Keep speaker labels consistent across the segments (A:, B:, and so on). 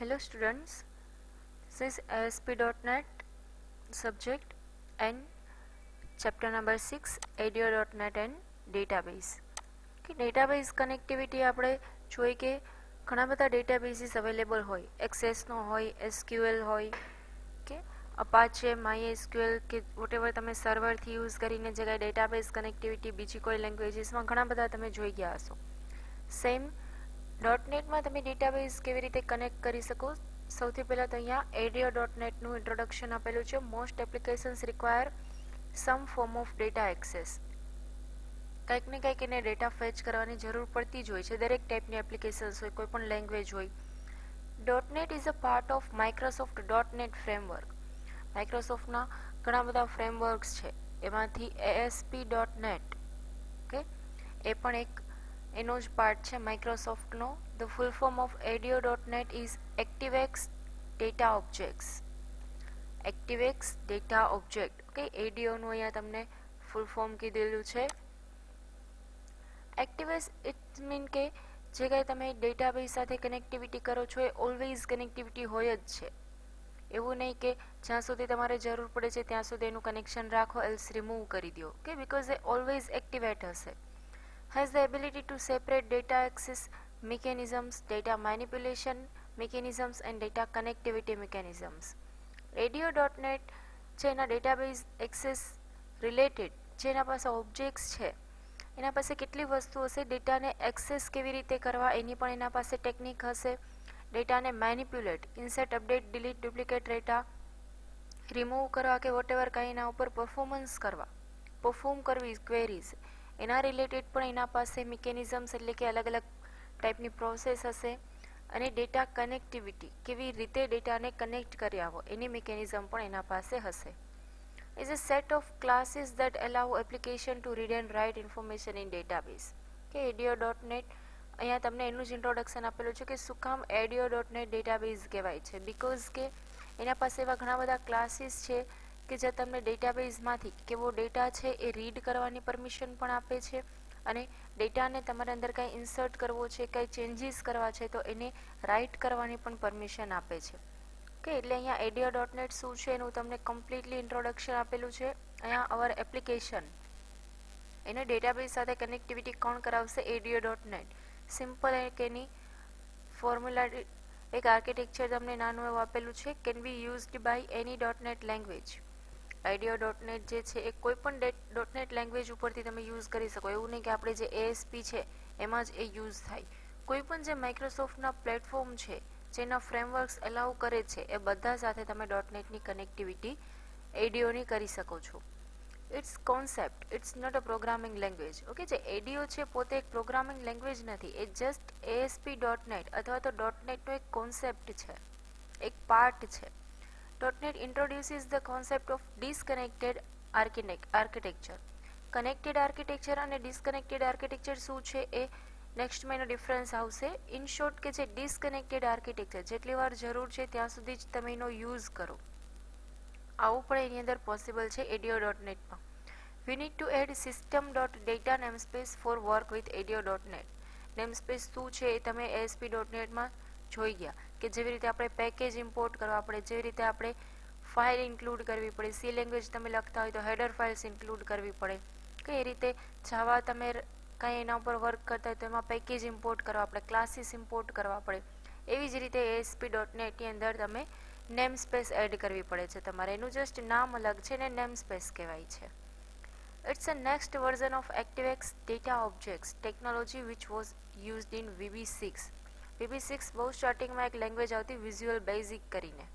A: Hello students, this is ASP.NET subject and chapter number 6 ADO.NET and database. કે database connectivity આપણે જોઈએ કે ઘણા બધા databases available હોય, Access નો હોય, SQL હોય કે Apache, MySQL કે whatever તમે સર્વરથી યુઝ કરીને જે કાંઈ database connectivity બીજી કોઈ લેંગ્વેજીસમાં ઘણા બધા તમે જોઈ ગયા હશો. સેમ .NETમાં તમે ડેટાબેઝ કેવી રીતે કનેક્ટ કરી શકો. સૌથી પહેલાં તો અહીંયા ADO.NETનું ઇન્ટ્રોડક્શન આપેલું છે. Most applications require some form of data access. કંઈક ને કંઈક એને ડેટા ફેચ કરવાની જરૂર પડતી જ હોય છે. દરેક ટાઈપની એપ્લિકેશન્સ હોય, કોઈ પણ લેંગ્વેજ હોય. .NET is a part of Microsoft .NET framework. માઇક્રોસોફ્ટના ઘણા બધા ફ્રેમવર્ક્સ છે, એમાંથી ASP.NET ઓકે એ પણ એક એનો જ પાર્ટ છે માઇક્રોસોફ્ટનો. The full form of ADO.NET is ActiveX data objects. ActiveX data object okay ADOનું અહીંયા તમને ફૂલ ફોર્મ કીધેલું છે. એક્ટિવેક્સ ઇટ મીન કે જે કાંઈ તમે ડેટાબેઝ સાથે કનેક્ટિવિટી કરો છો એ ઓલવેઝ કનેક્ટિવિટી હોય જ છે. એવું નહીં કે જ્યાં સુધી તમારે જરૂર પડે છે ત્યાં સુધી એનું કનેક્શન રાખો એલ્સ રિમૂવ કરી દો કે બિકોઝ એ ઓલવેઝ એક્ટિવેટ હશે. Has the ability to separate data access mechanisms, data manipulation mechanisms and data connectivity mechanisms. ADO.NET જેના ડેટાબેઝ એક્સેસ રિલેટેડ જેના પાસે ઓબ્જેક્ટ્સ છે એના પાસે કેટલી વસ્તુ હશે. ડેટાને એક્સેસ કેવી રીતે કરવા એની પણ એના પાસે ટેકનિક હશે. ડેટાને manipulate, insert, update, delete, duplicate data remove કરવા કે વોટેવર કાંઈ એના ઉપર પરફોર્મન્સ કરવા, પરફોર્મ કરવી ક્વેરીઝ એના રિલેટેડ પણ એના પાસે મિકેનિઝમ્સ એટલે કે અલગ અલગ ટાઈપની પ્રોસેસ હશે. અને ડેટા કનેક્ટિવિટી કેવી રીતે ડેટાને કનેક્ટ કરી આવો એની મિકેનિઝમ પણ એના પાસે હશે. Is a set of classes that allow application to read and write information in database. કે ADO.NET અહીંયા તમને એનું જ ઇન્ટ્રોડક્શન આપેલું છે કે શું કામ ADO.NET ડેટાબેઝ કહેવાય છે. બિકોઝ કે એના પાસે એવા ઘણા બધા ક્લાસીસ છે કે જે તમને ડેટાબેઝમાંથી કેવો ડેટા છે એ રીડ કરવાની પરમિશન પણ આપે છે અને ડેટાને તમારે અંદર કાંઈ ઇન્સર્ટ કરવો છે, કાંઈ ચેન્જીસ કરવા છે તો એને રાઇટ કરવાની પણ પરમિશન આપે છે. ઓકે એટલે અહીંયા ADO.NET શું છે એનું તમને કમ્પ્લીટલી ઇન્ટ્રોડક્શન આપેલું છે. અહીંયા અવર એપ્લિકેશન એને ડેટાબેઝ સાથે કનેક્ટિવિટી કોણ કરાવશે? ADO.NET. સિમ્પલ એક એની ફોર્મ્યુલા એક આર્કિટેક્ચર તમને નાનું એવું આપેલું છે. Can be used by any .NET language. ADO.NET જે છે એ કોઈ પણ .NET લેંગ્વેજ ઉપરથી તમે યુઝ કરી શકો. એવું નહીં કે આપણે જે ASP છે એમાં જ એ યુઝ થાય. કોઈ પણ જે માઇક્રોસોફ્ટના પ્લેટફોર્મ છે જેના ફ્રેમવર્ક્સ એલાઉ કરે છે એ બધા સાથે તમે .NETની કનેક્ટિવિટી ADOની કરી શકો છો. It's concept, it's not a programming language. Okay જે ADO છે પોતે એક પ્રોગ્રામિંગ લેંગ્વેજ નથી, એ જસ્ટ ASP.NET અથવા તો .NETનો એક કોન્સેપ્ટ છે, એક પાર્ટ છે. .NET introduces the concept of disconnected architecture. Connected architecture અને ડિસ્કનેક્ટેડ આર્કિટેક્ચર શું છે એ નેક્સ્ટમાં એનો ડિફરન્સ આવશે. ઇન શોર્ટ કે જે ડિસ્કનેક્ટેડ આર્કિટેક્ચર જેટલી વાર જરૂર છે ત્યાં સુધી જ તમે એનો યુઝ કરો, આવું પણ એની અંદર પોસિબલ છે ADO.NETમાં. We need to add system.data namespace for work with ADO.NET. Namespace શું છે એ તમે ASP.NETમાં જોઈ ગયા કે જેવી રીતે આપણે પેકેજ ઇમ્પોર્ટ કરવા પડે, જેવી રીતે આપણે ફાઇલ ઇન્ક્લુડ કરવી પડે. સી લેંગ્વેજ તમે લખતા હોય તો હેડર ફાઇલ્સ ઇન્ક્લુડ કરવી પડે. કે એ રીતે જાવા તમે કાંઈ એના ઉપર વર્ક કરતા હોય તો એમાં પેકેજ ઇમ્પોર્ટ કરવા પડે, ક્લાસીસ ઇમ્પોર્ટ કરવા પડે. એવી જ રીતે ASP.NETની અંદર તમે નેમ સ્પેસ એડ કરવી પડે છે તમારે. એનું જસ્ટ નામ અલગ છે ને નેમ સ્પેસ કહેવાય છે. It's a next version of ActiveX data objects technology which was used in VB6. VB6 બહુ સ્ટાર્ટિંગમાં એક લેંગ્વેજ આવતી વિઝ્યુઅલ બેઝિક કરીને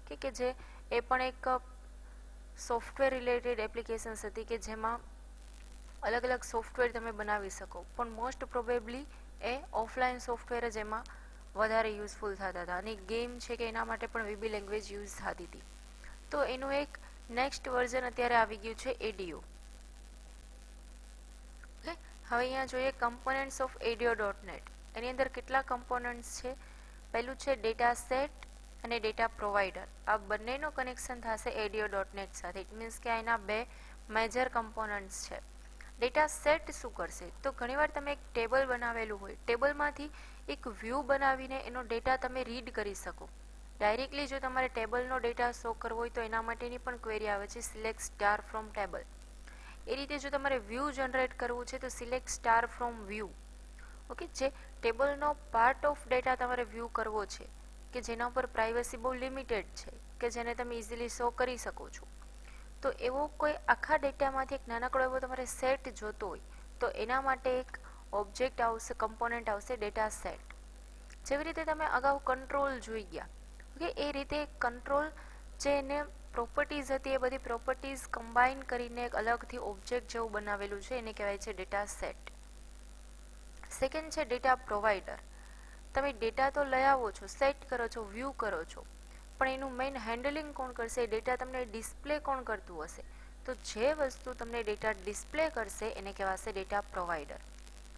A: કે જે એ પણ એક સોફ્ટવેર રિલેટેડ એપ્લિકેશન્સ હતી કે જેમાં અલગ અલગ સોફ્ટવેર તમે બનાવી શકો. પણ મોસ્ટ પ્રોબેબલી એ ઓફલાઈન સોફ્ટવેર જ એમાં વધારે યુઝફુલ થતા હતા અને ગેમ છે કે એના માટે પણ VB લેંગ્વેજ યુઝ થતી હતી. તો એનું એક નેક્સ્ટ વર્ઝન અત્યારે આવી ગયું છે ADO. ઓકે હવે અહીંયા જોઈએ કમ્પોનન્ટ્સ ઓફ ADO.NET. એની અંદર કેટલા કમ્પોનન્ટ્સ છે? પહેલું છે ડેટા સેટ અને ડેટા પ્રોવાઈડર. આ બંનેનો કનેક્શન થશે ADO.NET સાથે. ઇટ મીન્સ કે એના બે મેજર કમ્પોનન્ટ્સ છે. ડેટા સેટ શું કરશે? તો ઘણીવાર તમે એક ટેબલ બનાવેલું હોય, ટેબલમાંથી એક વ્યૂ બનાવીને એનો ડેટા તમે રીડ કરી શકો. ડાયરેક્ટલી જો તમારે ટેબલનો ડેટા શો કરવો હોય તો એના માટેની પણ ક્વેરી આવે છે, સિલેક્ટ સ્ટાર ફ્રોમ ટેબલ. એ રીતે જો તમારે વ્યૂ જનરેટ કરવું છે તો select star from view. Okay, જે ટેબલનો પાર્ટ ઓફ ડેટા તમારે વ્યૂ કરવો છે કે જેના ઉપર પ્રાઇવસી બહુ લિમિટેડ છે, કે જેને તમે ઇઝીલી શો કરી શકો છો. તો એવો કોઈ આખા ડેટામાંથી એક નાનકડો એવો તમારે સેટ જોતો હોય તો એના માટે એક ઓબ્જેક્ટ આવશે, કમ્પોનન્ટ આવશે ડેટા સેટ. જેવી રીતે તમે અગાઉ કંટ્રોલ જોઈ ગયા, ઓકે, એ રીતે કંટ્રોલ જે એને પ્રોપર્ટીઝ હતી એ બધી પ્રોપર્ટીઝ કમ્બાઈન કરીને એક અલગથી ઓબ્જેક્ટ જેવું બનાવેલું છે, એને કહેવાય છે ડેટા સેટ. સેકન્ડ છે ડેટા પ્રોવાઈડર. તમે ડેટા તો લઈ આવો છો, સેટ કરો છો, વ્યૂ કરો છો, પણ એનું મેઇન હેન્ડલિંગ કોણ કરશે? ડેટા તમને ડિસ્પ્લે કોણ કરતું હશે? તો જે વસ્તુ તમને ડેટા ડિસ્પ્લે કરશે એને કહેવાશે ડેટા પ્રોવાઈડર.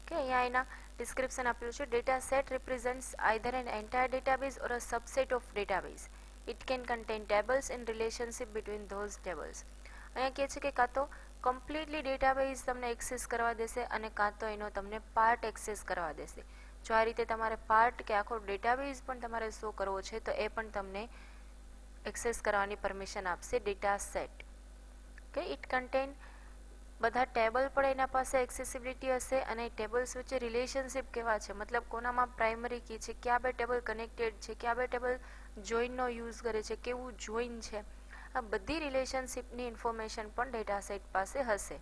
A: કે અહીંયા એના ડિસ્ક્રિપ્શન આપ્યું છે, data set represents either an entire database or a subset of database. It can contain tables in relationship between those tables. અહીંયા કહે છે કે કાં તો કમ્પ્લીટલી ડેટાબેઝ તમને એક્સેસ કરવા દેશે અને કાં તો એનો તમને પાર્ટ એક્સેસ કરવા દેશે. જો આ રીતે તમારે પાર્ટ કે આખો ડેટાબેઝ પણ તમારે શો કરવો છે તો એ પણ તમને એક્સેસ કરવાની પરમિશન આપશે ડેટા સેટ. કે ઇટ કન્ટેન બધા ટેબલ પણ એના પાસે એક્સેસિબિલિટી હશે અને ટેબલ્સ વચ્ચે રિલેશનશિપ કેવા છે, મતલબ કોનામાં પ્રાઇમરી કી છે, ક્યાં બે ટેબલ કનેક્ટેડ છે, ક્યાં બે ટેબલ જોઈનનો યુઝ કરે છે, કેવું જોઈન છે, આ બધી રિલેશનશિપની ઇન્ફોર્મેશન પણ ડેટા સેટ પાસે હશે.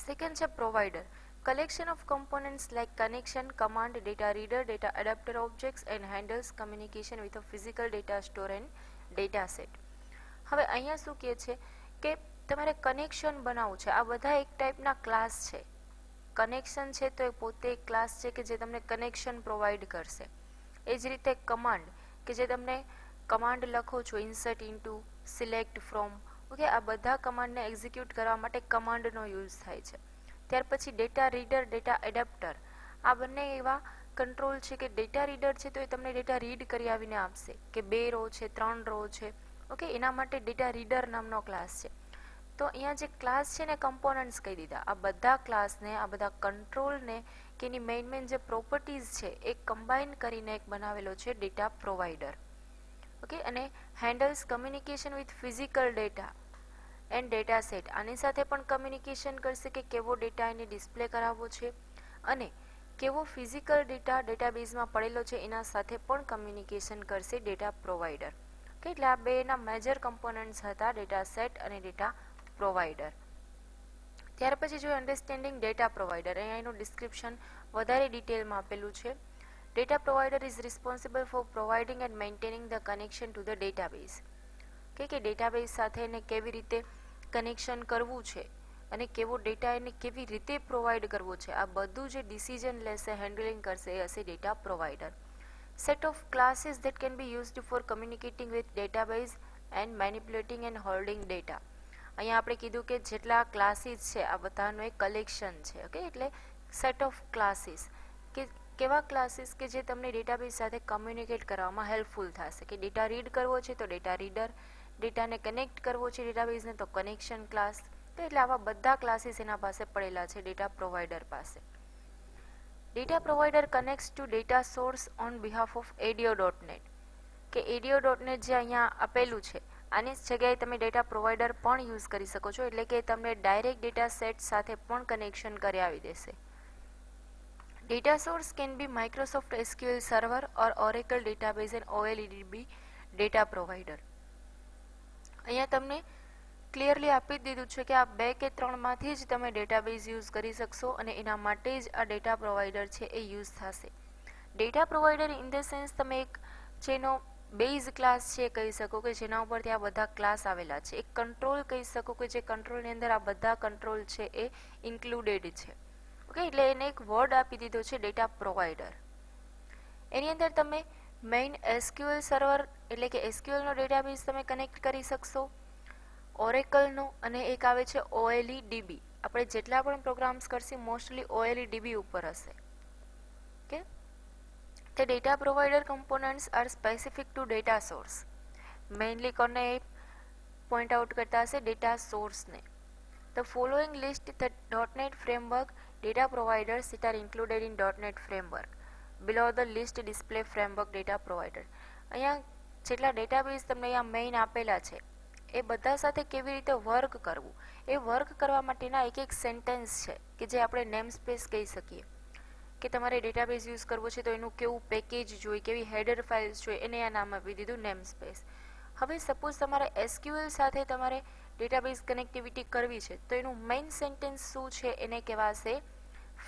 A: સેકન્ડ છે provider. Collection of components like connection, command, data reader, data adapter objects and handles communication with a physical data store and data set. હવે અહીંયા શું કહે છે કે તમારે કનેક્શન બનાવવું છે. આ બધા એક ટાઈપના ક્લાસ છે. કનેક્શન છે તો એ પોતે એક ક્લાસ છે કે જે તમને કનેક્શન પ્રોવાઈડ કરશે. એ જ રીતે કમાન્ડ કે જે તમને કમાન્ડ લખો છો, insert into, select from, okay, આ બધા કમાન્ડને એક્ઝિક્યુટ કરવા માટે કમાન્ડનો યુઝ થાય છે. ત્યાર પછી ડેટા રીડર, ડેટા એડેપ્ટર, આ બંને એવા કંટ્રોલ છે કે ડેટા રીડર છે તો એ તમને ડેટા રીડ કરી આવીને આપશે કે 2 રો છે, 3 રો છે, ઓકે, એના માટે ડેટા રીડર નામનો ક્લાસ છે. તો અહીંયા જે ક્લાસ છે ને કમ્પોનન્ટ્સ કહી દીધા. આ બધા ક્લાસને, આ બધા કંટ્રોલને કે એની મેઇન જે પ્રોપર્ટીઝ છે એ કમ્બાઈન કરીને એક બનાવેલો છે ડેટા પ્રોવાઈડર. ઓકે, અને handles communication with physical data and data set. આની સાથે પણ કમ્યુનિકેશન કરશે કે કેવો ડેટા એને ડિસ્પ્લે કરાવવો છે અને કેવો ફિઝિકલ ડેટા ડેટાબેઝમાં પડેલો છે એના સાથે પણ કમ્યુનિકેશન કરશે ડેટા પ્રોવાઈડર. કે એટલે આ બેના મેજર કમ્પોનન્ટ્સ હતા ડેટા સેટ અને ડેટા પ્રોવાઈડર. ત્યાર પછી જોઈએ અન્ડરસ્ટેન્ડિંગ ડેટા પ્રોવાઈડર. અહીંયા એનું ડિસ્ક્રિપ્શન વધારે ડિટેલમાં આપેલું છે. Data provider is responsible four providing and maintaining the connection to the database. કે ડેટાબેઝ સાથે એને કેવી રીતે કનેક્શન કરવું છે અને કેવો ડેટા એને કેવી રીતે પ્રોવાઈડ કરવો છે, આ બધું જે ડિસિઝન લેશે, હેન્ડલિંગ કરશે એ હશે data provider. Set of classes that can be used for communicating with database and manipulating and holding data. અહીંયા આપણે કીધું કે જેટલા ક્લાસીસ છે આ બધાનું એક કલેક્શન છે. ઓકે, એટલે સેટ ઓફ ક્લાસીસ કે કેવા ક્લાસીસ કે જે તમને ડેટાબેઝ સાથે કમ્યુનિકેટ કરવામાં હેલ્પફુલ થશે. કે ડેટા રીડ કરવો છે તો ડેટા રીડર, ડેટાને કનેક્ટ કરવો છે ડેટાબેઝને તો કનેક્શન ક્લાસ. તો એટલે આવા બધા ક્લાસીસ એના પાસે પડેલા છે ડેટા પ્રોવાઈડર પાસે. Data provider connects to data source on behalf of ADO.NET. કે ADO.NET જે અહીંયા આપેલું છે આની જગ્યાએ તમે ડેટા પ્રોવાઈડર પણ યુઝ કરી શકો છો, એટલે કે તમને ડાયરેક્ટ ડેટા સેટ સાથે પણ કનેક્શન કરી આવી દેશે. Data source can be Microsoft SQL server or Oracle database and OLEDB data provider. અહીંયા તમને ક્લિયરલી આપી દીધું છે કે આ 2 કે 3માંથી જ તમે ડેટાબેઝ યુઝ કરી શકશો અને એના માટે જ આ ડેટા પ્રોવાઈડર છે એ યુઝ થશે. Data provider in the sense તમે એક જેનો બેઝ ક્લાસ છે કહી શકો કે જેના ઉપરથી આ બધા ક્લાસ આવેલા છે. એક કંટ્રોલ કહી શકો કે જે કંટ્રોલની અંદર આ બધા કંટ્રોલ છે એ ઇન્ક્લુડેડ છે. ઓકે, એટલે એને એક વર્ડ આપી દીધો છે ડેટા પ્રોવાઈડર. એની અંદર તમે મેઇન SQL સર્વર એટલે કે SQLનો ડેટાબેઝ તમે કનેક્ટ કરી શકશો, ઓરેકલનો, અને એક આવે છે OLEDB. આપણે જેટલા પણ પ્રોગ્રામ્સ કરશું મોસ્ટલી OLEDB ઉપર હશે. Okay, The data provider components are specific to data source. Mainly કોને પોઈન્ટ આઉટ કરતા હશે? ડેટા સોર્સને. The following list the .NET Framework data providers that are included in .NET Framework. Below the list display framework data provider. અહીંયા જેટલા database તમને અહીંયા main આપેલા છે એ બધા સાથે કેવી રીતે વર્ક કરવું એ વર્ક કરવા માટેના એક સેન્ટેન્સ છે કે જે આપણે નેમ સ્પેસ કહી શકીએ કે તમારે ડેટાબેઝ યુઝ કરવો છે તો એનું કેવું પેકેજ જોઈએ, કેવી હેડર ફાઇલ્સ જોઈએ, એને આ નામ આપી દીધું નેમ સ્પેસ. હવે સપોઝ તમારે એસક્યુએલ સાથે તમારે ડેટાબેઝ કનેક્ટિવિટી કરવી છે તો એનું મેઇન સેન્ટેન્સ શું છે એને કહેવાશે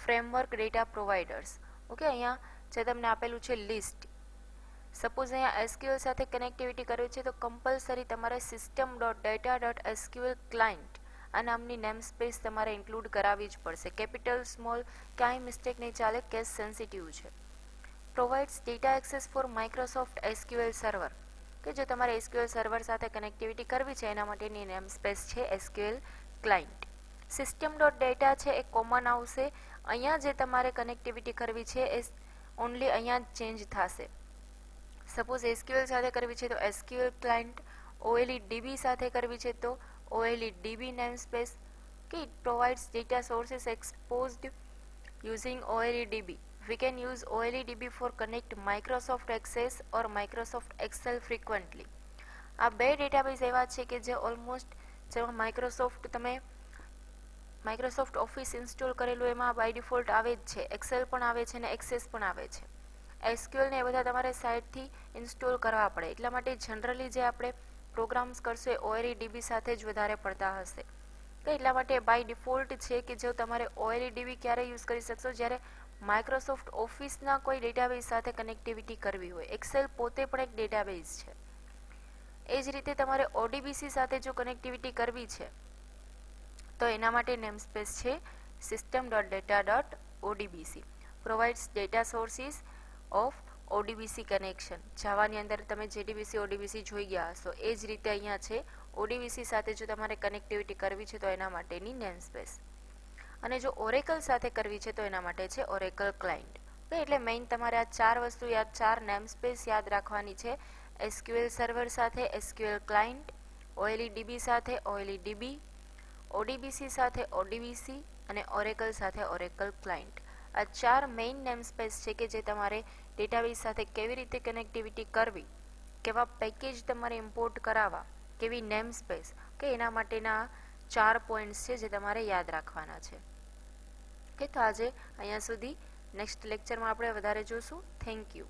A: ફ્રેમવર્ક ડેટા પ્રોવાઈડર્સ. ઓકે, અહીંયા જે તમને આપેલું છે લિસ્ટ, સપોઝ અહીંયા એસક્યુએલ સાથે કનેક્ટિવિટી કરવી છે તો કમ્પલસરી તમારે system dot data dot SQL client આ નામની નેમ સ્પેસ તમારે ઇન્ક્લુડ કરાવવી જ પડશે. કેપિટલ સ્મોલ કાંઈ મિસ્ટેક નહીં ચાલે, કેસ સેન્સિટિવ છે. Provides data access for Microsoft SQL Server, કે જો તમારે એસક્યુએલ સર્વર સાથે કનેક્ટિવિટી કરવી છે એના માટેની નેમ સ્પેસ છે SQL client. System dot data છે એ કોમન આવશે. અહીંયા જે તમારે કનેક્ટિવિટી કરવી છે એ ઓનલી અહીંયા જ ચેન્જ થશે. સપોઝ એસક્યુએલ સાથે કરવી છે તો એસક્યુએલ ક્લાયન્ટ, ઓએલઈ ડીબી સાથે કરવી છે તો ઓએલઈ ડીબી નેમ સ્પેસ, કે it provides data sources exposed using OLEDB. We can use OLEDB for connect Microsoft Access or Microsoft Excel frequently. આ બે ડેટાબેઝ એવા છે કે જે ઓલમોસ્ટ જેમાં માઇક્રોસોફ્ટ ઓફિસ ઇન્સ્ટોલ કરેલું એમાં બાય ડિફોલ્ટ આવે જ છે, એક્સેલ પણ આવે છે અને એક્સેસ પણ આવે છે. એસક્યુએલ ને એ બધા તમારે સાઇટથી ઇન્સ્ટોલ કરવા પડે, એટલા માટે જનરલી જે આપણે પ્રોગ્રામ્સ કરશો એ OLEDB સાથે જ વધારે પડતા હશે. તો એટલા માટે બાય ડિફોલ્ટ છે કે જો તમારે OLEDB ક્યારે યુઝ કરી શકશો જ્યારે માઇક્રોસોફ્ટ ઓફિસના કોઈ ડેટાબેઝ સાથે કનેક્ટિવિટી કરવી હોય. એક્સેલ પોતે પણ એક ડેટાબેઝ છે. એ જ રીતે તમારે ODBC સાથે જો કનેક્ટિવિટી કરવી છે તો એના માટે નેમસ્પેસ છે system dot data dot ODBC. Provides data sources of ODBC connection. જાવાની અંદર તમે JDBC ODBC જોઈ ગયા હશો એ જ રીતે અહીંયા છે ODBC સાથે જો તમારે કનેક્ટિવિટી કરવી છે તો એના માટેની નેમસ્પેસ. અને જો ઓરેકલ સાથે કરવી છે તો એના માટે છે ઓરેકલ ક્લાયન્ટ. એટલે મેઇન તમારે આ ચાર વસ્તુ યાદ, ચાર નેમસ્પેસ યાદ રાખવાની છે. એસક્યુએલ સર્વર સાથે એસક્યુએલ ક્લાયન્ટ, OLEDB સાથે OLEDB, ODBC સાથે ODBC અને ઓરેકલ સાથે ઓરેકલ ક્લાયન્ટ. આ ચાર મેઇન નેમસ્પેસ છે કે જે તમારે ડેટાબેઝ સાથે કેવી રીતે કનેક્ટિવિટી કરવી, કેવા પેકેજ તમારે ઇમ્પોર્ટ કરાવવા, કેવી નેમસ્પેસ, કે એના માટેના 4 પોઈન્ટ્સ છે જે તમારે યાદ રાખવાના છે. કે તો આજે અહીંયા સુધી, નેક્સ્ટ લેક્ચરમાં આપણે વધારે જોશું. Thank you.